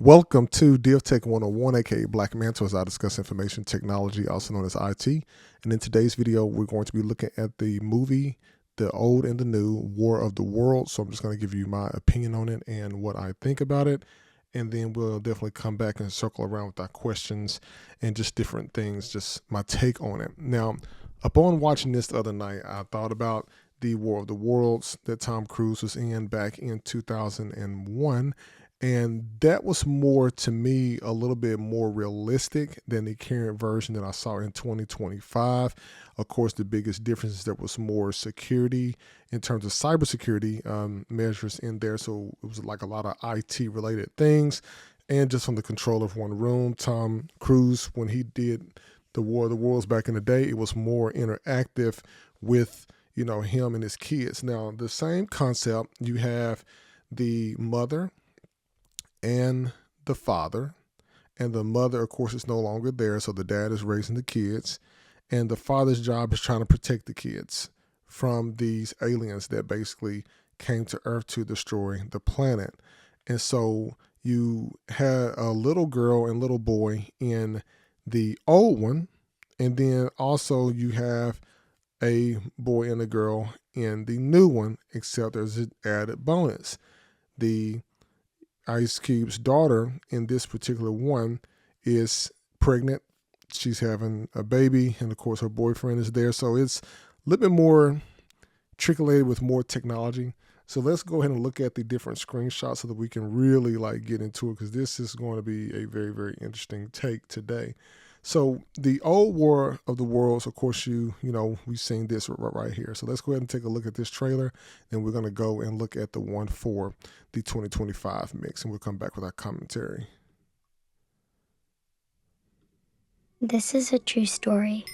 Welcome to DevTech 101, aka BlackMantel, as I discuss information technology, also known as IT. And in today's video, we're going to be looking at the movie, the old and the new, War of the Worlds. So I'm just going to give you my opinion on it and what I think about it. And then we'll definitely come back and circle around with our questions and just different things, just my take on it. Now, upon watching this the other night, I thought about the War of the Worlds that Tom Cruise was in back in 2001. And that was more, to me, a little bit more realistic than the current version that I saw in 2025. Of course, the biggest difference is there was more security in terms of cybersecurity measures in there. So it was like a lot of IT related things. And just from the control of one room, Tom Cruise, when he did the War of the Worlds back in the day, it was more interactive with, him and his kids. Now, the same concept, you have the mother and the father, and the mother, of course, is no longer there, so the dad is raising the kids, and the father's job is trying to protect the kids from these aliens that basically came to Earth to destroy the planet. And so you had a little girl and little boy in the old one, and then also you have a boy and a girl in the new one, except there's an added bonus. The Ice Cube's daughter in this particular one is pregnant. She's having a baby, and of course her boyfriend is there. So it's a little bit more trickulated with more technology. So let's go ahead and look at the different screenshots so that we can really get into it, because this is going to be a very, very interesting take today. So the old War of the Worlds, of course, we've seen this right here. So let's go ahead and take a look at this trailer. Then we're going to go and look at the one for the 2025 mix, and we'll come back with our commentary. This is a true story.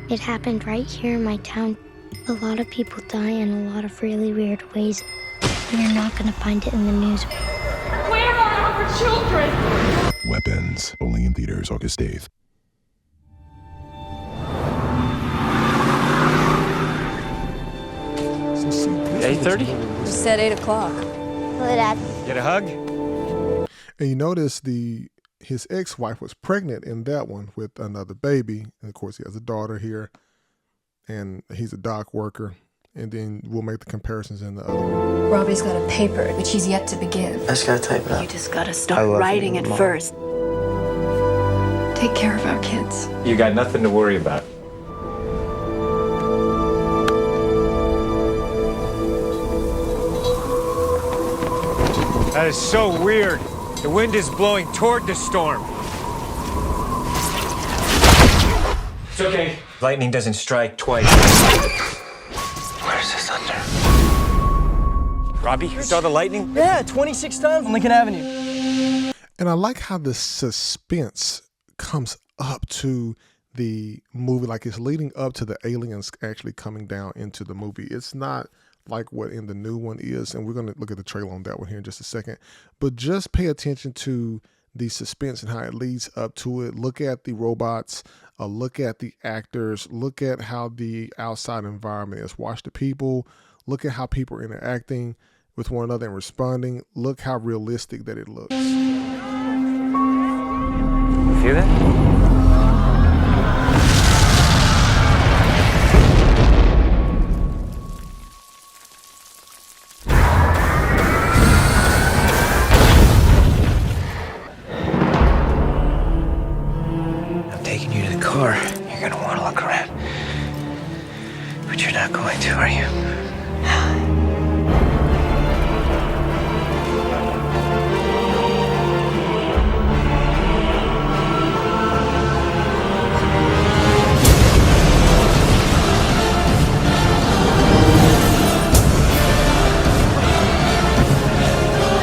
It happened right here in my town. A lot of people die in a lot of really weird ways. You're not going to find it in the news. Where are our children? Weapons, only in theaters August 8th. So 8:30? You said 8 o'clock. Hello, Dad. Get a hug? And you notice his ex-wife was pregnant in that one with another baby. And of course, he has a daughter here, and he's a dock worker. And then we'll make the comparisons in the other one. Robbie's got a paper, which he's yet to begin. I just gotta type it up. You just gotta start writing it first. Take care of our kids. You got nothing to worry about. That is so weird. The wind is blowing toward the storm. It's okay. Lightning doesn't strike twice. Where's the thunder? Robbie, you saw the lightning? Yeah, 26 times on Lincoln Avenue. And I like how the suspense comes up to the movie, like it's leading up to the aliens actually coming down into the movie. It's not like what in the new one is, and we're going to look at the trailer on that one here in just a second. But just pay attention to the suspense and how it leads up to it. Look at the robots, look at the actors, look at how the outside environment is. Watch the people, look at how people are interacting with one another and responding. Look how realistic that it looks. You feel that? Car. You're gonna want to look around. But you're not going to, are you?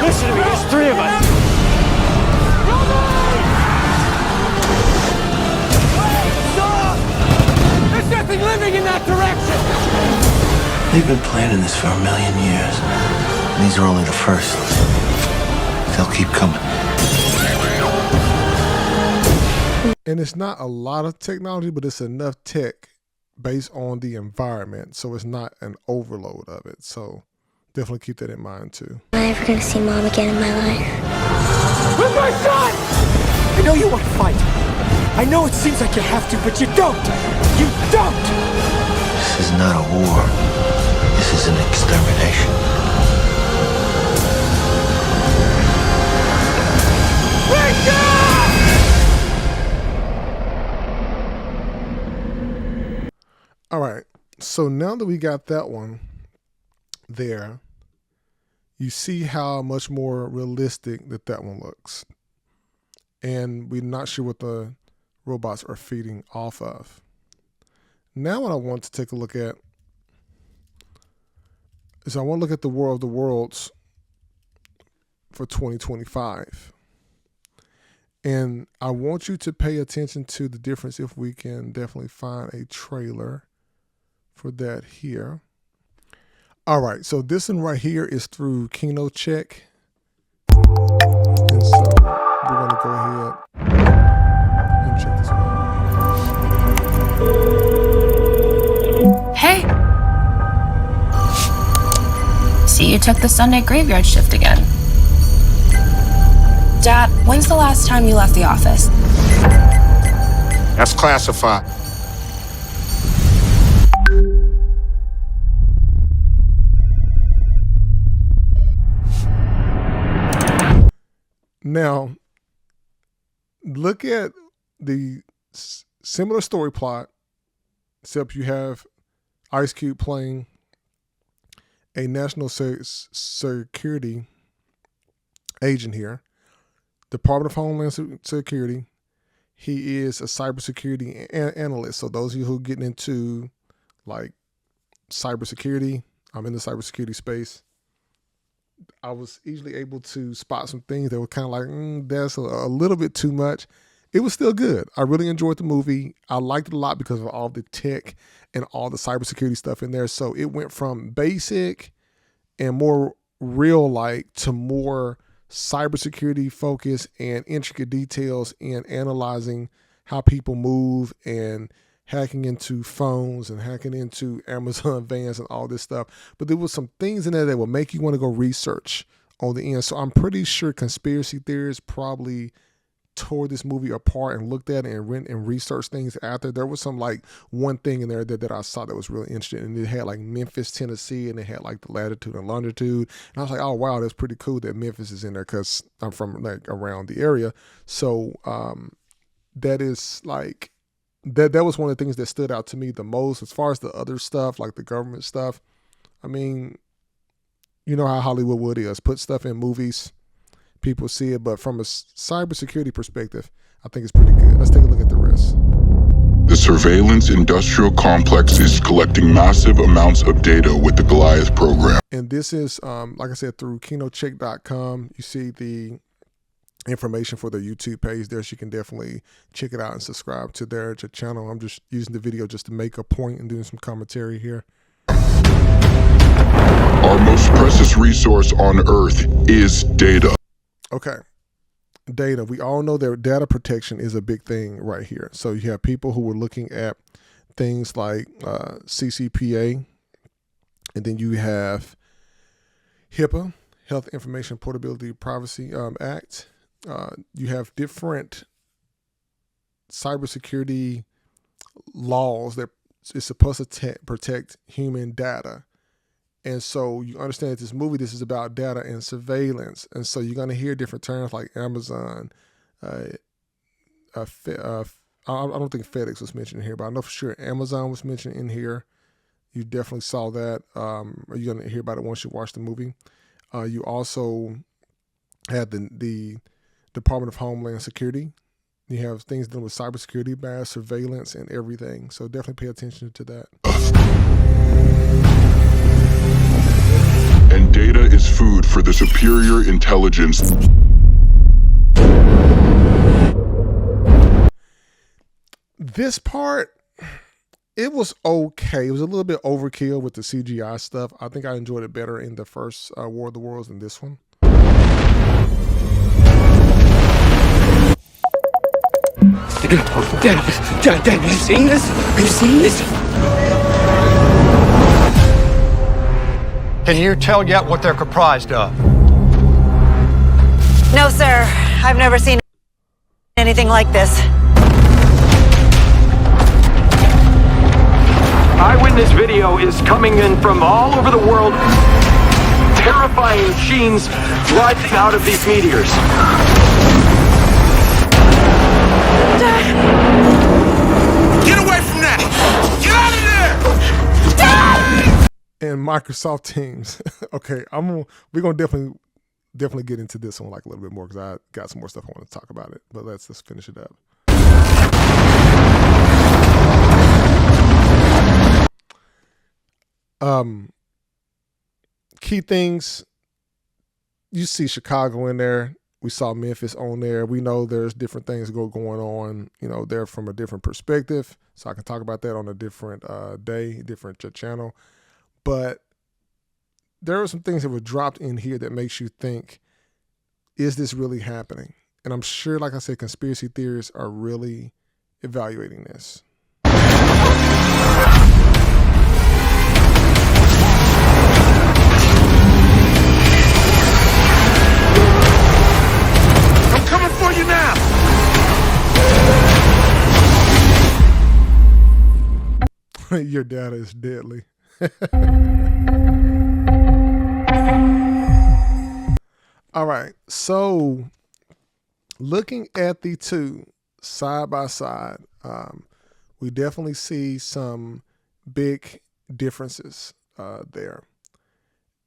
Listen to me, there's three of us. Nothing living in that direction! They've been planning this for a million years. And these are only the first. They'll keep coming. And it's not a lot of technology, but it's enough tech based on the environment. So it's not an overload of it. So definitely keep that in mind too. Am I ever gonna see Mom again in my life? Where's my son? I know you want to fight. I know it seems like you have to, but you don't. You don't. This is not a war. This is an extermination. Wake up! All right. So now that we got that one there, you see how much more realistic that one looks. And we're not sure what the robots are feeding off of. Now what I want to take a look at is I want to look at the War of the Worlds for 2025. And I want you to pay attention to the difference if we can definitely find a trailer for that here. All right, so this one right here is through KinoCheck. And so we're going to go ahead and check this one out. Hey! See, you took the Sunday graveyard shift again. Dad, when's the last time you left the office? That's classified. Now, look at the similar story plot, except you have Ice Cube playing a national security agent here, Department of Homeland Security. He is a cybersecurity analyst. So those of you who are getting into like cybersecurity, I'm in the cybersecurity space. I was easily able to spot some things that were kind of like, that's a little bit too much. It was still good. I really enjoyed the movie. I liked it a lot because of all the tech and all the cybersecurity stuff in there. So it went from basic and more real-like to more cybersecurity focus and intricate details in analyzing how people move and hacking into phones and hacking into Amazon vans and all this stuff. But there was some things in there that will make you want to go research on the end. So I'm pretty sure conspiracy theorists probably tore this movie apart and looked at it and researched things after. There was some like one thing in there that I saw that was really interesting, and it had like Memphis, Tennessee, and it had like the latitude and longitude, and I was like, oh wow, that's pretty cool that Memphis is in there because I'm from like around the area. So that is like that was one of the things that stood out to me the most. As far as the other stuff, like the government stuff, I mean, you know how Hollywood is, put stuff in movies, people see it, but from a cybersecurity perspective, I think it's pretty good. Let's take a look at the rest. The surveillance industrial complex is collecting massive amounts of data with the Goliath program. And this is, like I said, through kinocheck.com. You see the information for their YouTube page there, so you can definitely check it out and subscribe to their channel. I'm just using the video just to make a point and doing some commentary here. Our most precious resource on Earth is data. Okay. Data. We all know that data protection is a big thing right here. So you have people who were looking at things like CCPA, and then you have HIPAA, Health Information Portability Privacy Act. You have different cybersecurity laws that is supposed to protect human data. And so you understand that this movie, this is about data and surveillance. And so you're going to hear different terms like Amazon. I don't think FedEx was mentioned here, but I know for sure Amazon was mentioned in here. You definitely saw that. You're going to hear about it once you watch the movie. You also had the Department of Homeland Security. You have things dealing with cybersecurity, bad surveillance, and everything. So definitely pay attention to that. And data is food for the superior intelligence. This part, it was okay. It was a little bit overkill with the CGI stuff. I think I enjoyed it better in the first War of the Worlds than this one. Dad, have you seen this? Have you seen this? Can you tell yet what they're comprised of? No, sir. I've never seen anything like this. Eyewitness video is coming in from all over the world. Terrifying machines rising out of these meteors. Get away from that! Get out of there! And Microsoft Teams. Okay, we're gonna definitely get into this one like a little bit more because I got some more stuff I want to talk about it. But let's just finish it up. Key things. You see Chicago in there. We saw Memphis on there. We know there's different things going on, there from a different perspective. So I can talk about that on a different day, different channel. But there are some things that were dropped in here that makes you think, is this really happening? And I'm sure, like I said, conspiracy theorists are really evaluating this. I'm coming for you now! Your data is deadly. All right, so looking at the two side by side, we definitely see some big differences there.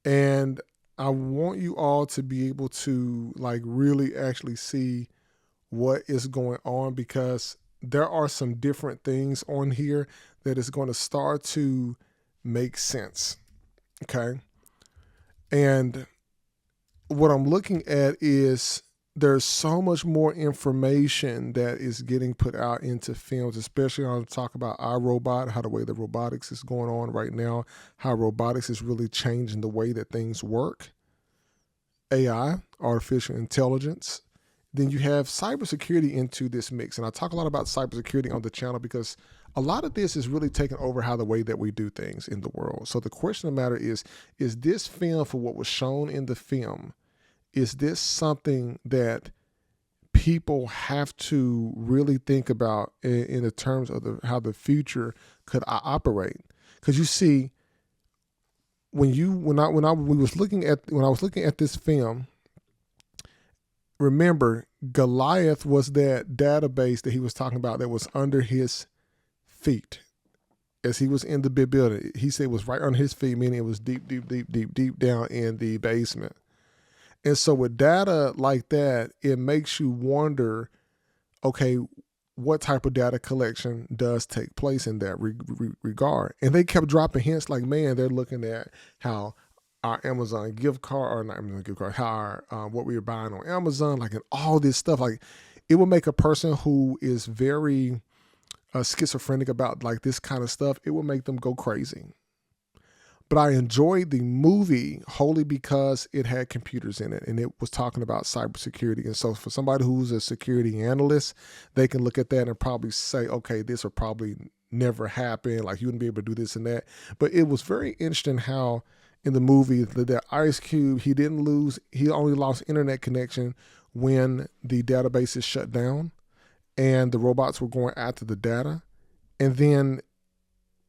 And I want you all to be able to really actually see what is going on, because there are some different things on here that is going to start to make sense. Okay. And what I'm looking at is there's so much more information that is getting put out into films, especially when I talk about iRobot, how the way the robotics is going on right now, how robotics is really changing the way that things work. AI, artificial intelligence. Then you have cybersecurity into this mix. And I talk a lot about cybersecurity on the channel because a lot of this is really taking over how the way that we do things in the world. So the question of the matter is this film, for what was shown in the film, is this something that people have to really think about in the terms of how the future could operate? Because you see, when I was looking at this film, remember, Goliath was that database that he was talking about that was under his feet as he was in the big building. He said it was right under his feet, meaning it was deep down in the basement. And so with data like that, it makes you wonder, okay, what type of data collection does take place in that regard? And they kept dropping hints like, man, they're looking at how our Amazon gift card, or not Amazon gift card, how our what we were buying on Amazon, and all this stuff, it will make a person who is very schizophrenic about this kind of stuff, it will make them go crazy. But I enjoyed the movie wholly because it had computers in it and it was talking about cybersecurity. And so for somebody who's a security analyst, they can look at that and probably say, okay, this will probably never happen. You wouldn't be able to do this and that. But it was very interesting how in the movie that Ice Cube, he only lost internet connection when the database is shut down and the robots were going after the data. And then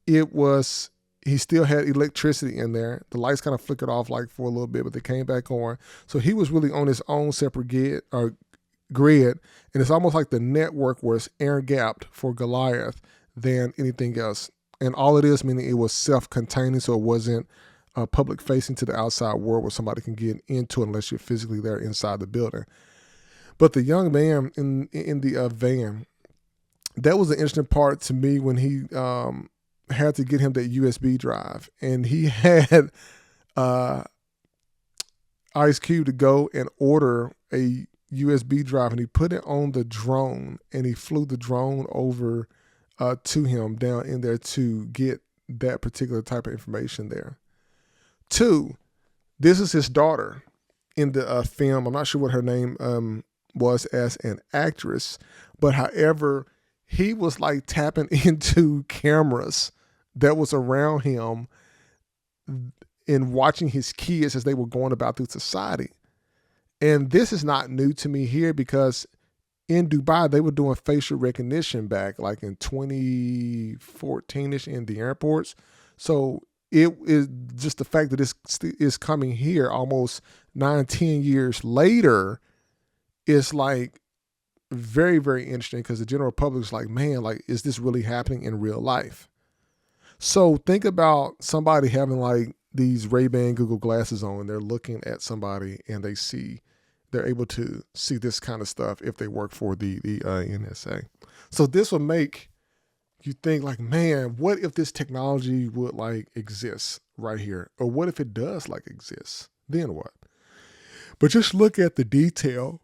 he still had electricity in there. The lights kind of flickered off for a little bit, but they came back on. So he was really on his own separate grid. And it's almost like the network was air-gapped for Goliath than anything else. And all it is, meaning it was self-containing, so it wasn't public facing to the outside world where somebody can get into it unless you're physically there inside the building. But the young man in the van, that was the interesting part to me when he had to get him that USB drive, and he had Ice Cube to go and order a USB drive, and he put it on the drone, and he flew the drone over to him down in there to get that particular type of information there. 2, this is his daughter in the film. I'm not sure what her name was as an actress, but however, he was tapping into cameras that was around him in watching his kids as they were going about through society. And this is not new to me here, because in Dubai, they were doing facial recognition back like in 2014-ish in the airports. So it is just the fact that this is coming here almost 9-10 years later is like very, very interesting, because the general public is like, man, like, is this really happening in real life? So think about somebody having like these Ray-Ban Google glasses on, and they're looking at somebody and they're able to see this kind of stuff if they work for the NSA. So this will make you think like, man, what if this technology would like exist right here? Or what if it does like exist? Then what? But just look at the detail.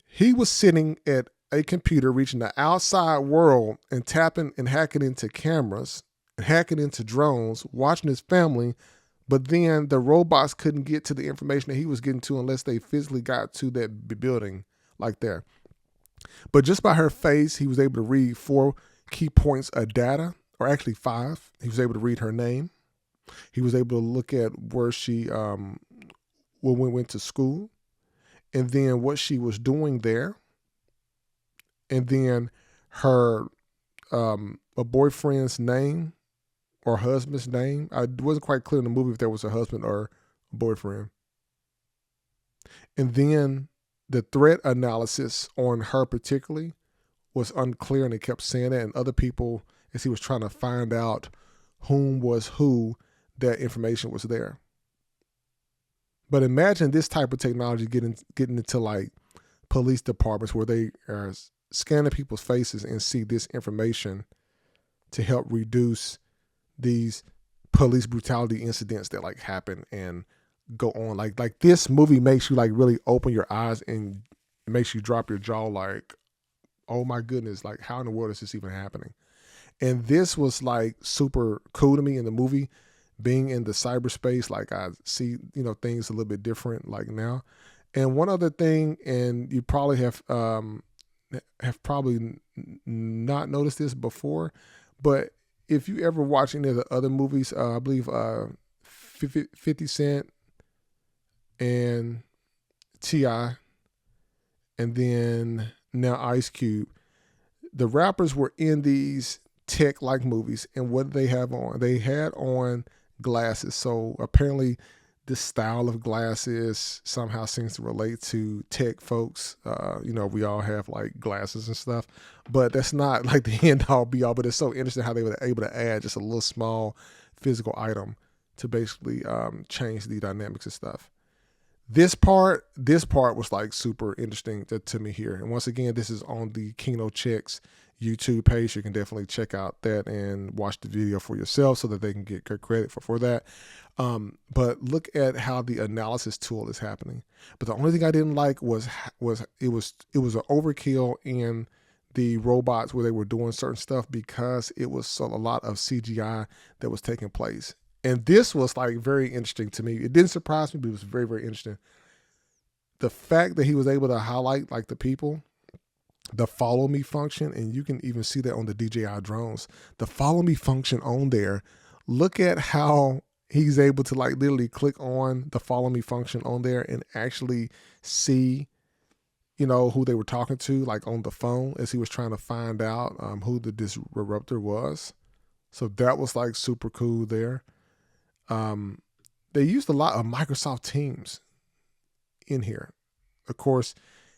He was sitting at a computer reaching the outside world and tapping and hacking into cameras, and hacking into drones, watching his family. But then the robots couldn't get to the information that he was getting to unless they physically got to that building like there. But just by her face, he was able to read 4 key points of data, or actually 5. He was able to read her name. He was able to look at where she went to school, and then what she was doing there, and then her a boyfriend's name or husband's name. I wasn't quite clear in the movie if there was a husband or a boyfriend. And then the threat analysis on her particularly was unclear, and it kept saying that, and other people, as he was trying to find out whom was who, that information was there. But imagine this type of technology getting into like police departments where they are scanning people's faces and see this information to help reduce these police brutality incidents that like happen and go on. Like this movie makes you like really open your eyes and makes you drop your jaw like, oh my goodness, like how in the world is this even happening? And this was like super cool to me in the movie. Being in the cyberspace, like I see, things a little bit different like now. And one other thing, and you probably have probably not noticed this before, but if you ever watch any of the other movies, I believe 50 Cent and T.I., and then now Ice Cube, the rappers were in these tech-like movies, and what did they have on? They had on glasses. So apparently this style of glasses somehow seems to relate to tech folks. We all have like glasses and stuff, but that's not like the end all be all. But it's so interesting how they were able to add just a little small physical item to basically change the dynamics and stuff. This part was like super interesting to me here. And once again, this is on the Kino Checks YouTube page. You can definitely check out that and watch the video for yourself so that they can get credit for that. But look at how the analysis tool is happening. But the only thing I didn't like was it was an overkill in the robots where they were doing certain stuff, because it was a lot of CGI that was taking place. And this was like very interesting to me. It didn't surprise me, but it was very, very interesting. The fact that he was able to highlight like the people, the follow me function, and you can even see that on the DJI drones, the follow me function on there. Look at how he's able to like literally click on the follow me function on there and actually see, who they were talking to, like on the phone, as he was trying to find out who the disruptor was. So that was like super cool there. They used a lot of Microsoft Teams in here. Of course,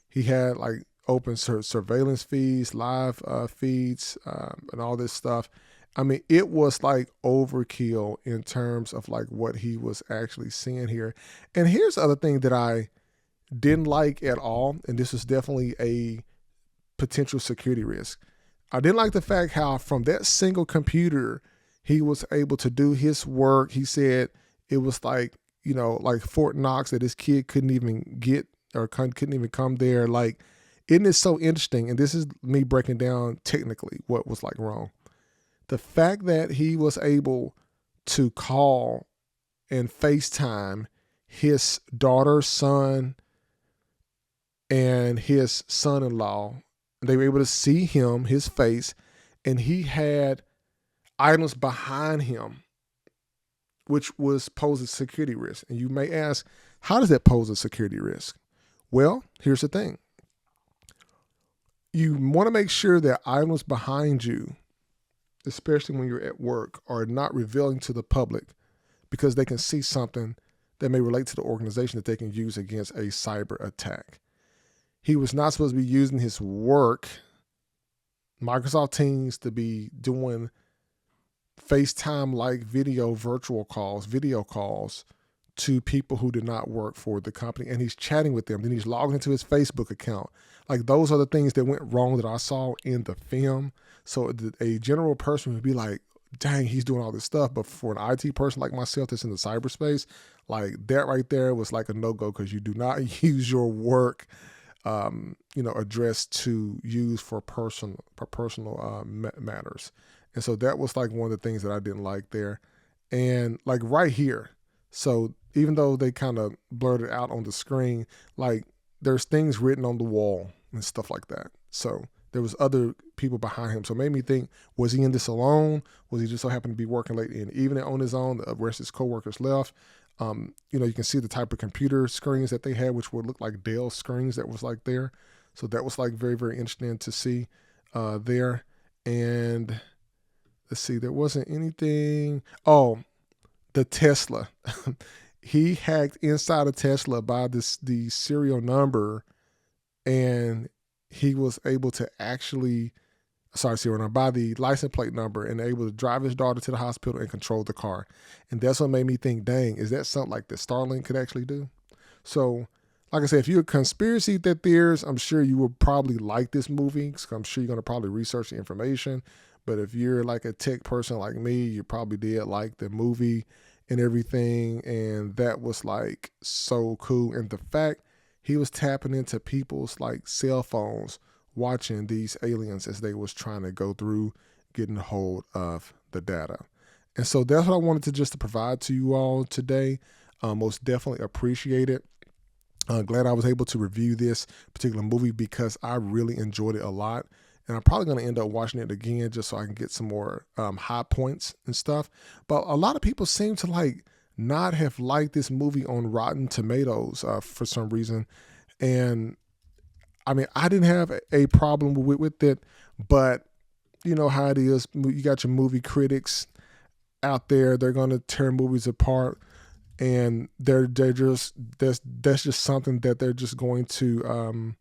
he had like open surveillance feeds, live feeds, and all this stuff. I mean, it was like overkill in terms of like what he was actually seeing here. And here's the other thing that I didn't like at all, and this was definitely a potential security risk. I didn't like the fact how from that single computer he was able to do his work. He said it was like, like Fort Knox, that his kid couldn't even get or couldn't even come there. Like, isn't it so interesting? And this is me breaking down technically what was like wrong. The fact that he was able to call and FaceTime his daughter, son, and his son-in-law, they were able to see him, his face, and he had items behind him which was pose a security risk. And you may ask, how does that pose a security risk? Well, here's the thing. You want to make sure that items behind you, especially when you're at work, are not revealing to the public, because they can see something that may relate to the organization that they can use against a cyber attack. He was not supposed to be using his work, Microsoft Teams, to be doing FaceTime-like video calls to people who did not work for the company, and he's chatting with them. Then he's logging into his Facebook account. Like, those are the things that went wrong that I saw in the film. So a general person would be like, dang, he's doing all this stuff. But for an IT person like myself that's in the cyberspace, like, that right there was like a no-go, because you do not use your work address to use for personal matters. And so that was like one of the things that I didn't like there. And like right here, so even though they kind of blurred it out on the screen, like, there's things written on the wall and stuff like that. So there was other people behind him. So it made me think, was he in this alone? Was he just so happened to be working late in the evening on his own? The rest of his coworkers left. You can see the type of computer screens that they had, which would look like Dell screens that was like there. So that was like very, very interesting to see there. And let's see, there wasn't anything. Oh, the Tesla. He hacked inside of Tesla by the serial number, and he was able to by the license plate number, and able to drive his daughter to the hospital and control the car. And that's what made me think, dang, is that something like that Starlink could actually do? So, like I said, if you're a conspiracy theorist, I'm sure you will probably like this movie, because I'm sure you're going to probably research the information. But if you're like a tech person like me, you probably did like the movie and everything. And that was like so cool. And the fact he was tapping into people's like cell phones, watching these aliens as they was trying to go through getting a hold of the data. And so that's what I wanted to provide to you all today. Most definitely appreciate it. Glad I was able to review this particular movie, because I really enjoyed it a lot. And I'm probably going to end up watching it again just so I can get some more high points and stuff. But a lot of people seem to like not have liked this movie on Rotten Tomatoes for some reason. And I mean, I didn't have a problem with it, but you know how it is. You got your movie critics out there. They're going to tear movies apart, and they're just, that's just something that they're just going to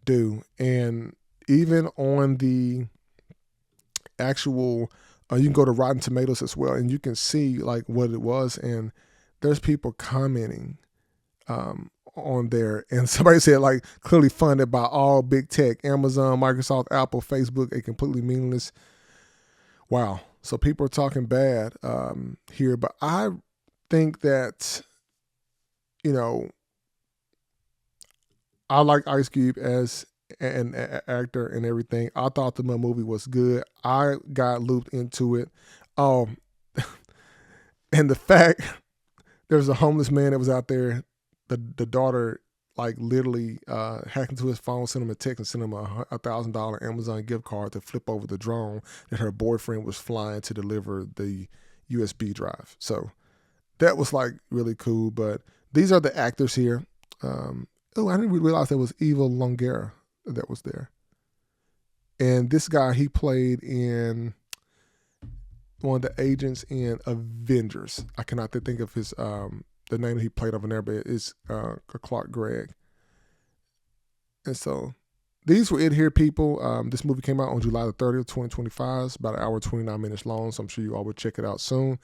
do. And even on the actual, you can go to Rotten Tomatoes as well, and you can see like what it was. And there's people commenting on there, and somebody said like, clearly funded by all big tech, Amazon, Microsoft, Apple, Facebook, a completely meaningless. Wow. So people are talking bad here, but I think that, I like Ice Cube as an actor and everything. I thought the movie was good. I got looped into it. And the fact there's a homeless man that was out there, the daughter like literally hacked into his phone, sent him a text, and sent him a $1,000 Amazon gift card to flip over the drone that her boyfriend was flying to deliver the USB drive. So that was like really cool. But these are the actors here. I didn't realize there was Eva Longoria that was there. And this guy, he played in one of the agents in Avengers. I cannot think of his the name that he played over there, but it's Clark Gregg. And so these were it here, people. This movie came out on July the 30th, 2025. It's about an hour, 29 minutes long, so I'm sure you all will check it out soon.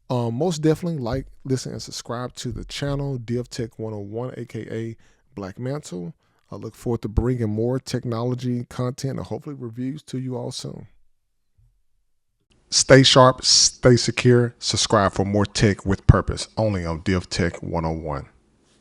Most definitely like, listen, and subscribe to the channel, DevTech 101, aka BlackMantel. I look forward to bringing more technology content and hopefully reviews to you all soon. Stay sharp, stay secure, subscribe for more tech with purpose, only on DevTech 101.